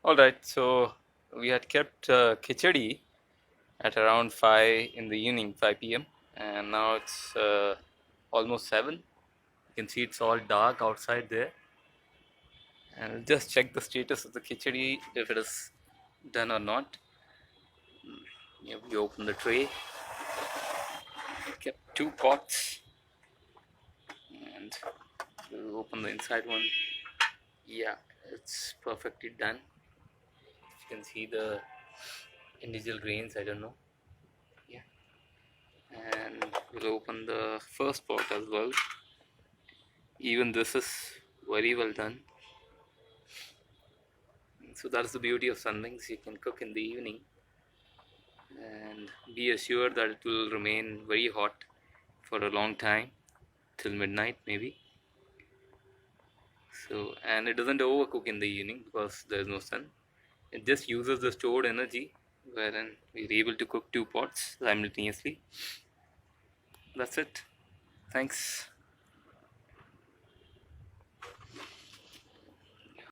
Alright, so we had kept khichadi at around 5 in the evening, 5 p.m. and now it's almost 7. You can see it's all dark outside there. And we'll just check the status of the khichadi, if it is done or not. Here we open the tray, kept 2 pots, and we'll open the inside one. Yeah, it's perfectly done. You can see the individual grains, I don't know. Yeah, and we'll open the first pot as well. Even this is very well done. So that's the beauty of SunWings. You can cook in the evening and be assured that it will remain very hot for a long time, till midnight maybe. So, and it doesn't overcook in the evening because there is no sun. It just uses the stored energy, wherein we're able to cook 2 pots simultaneously. That's it. Thanks.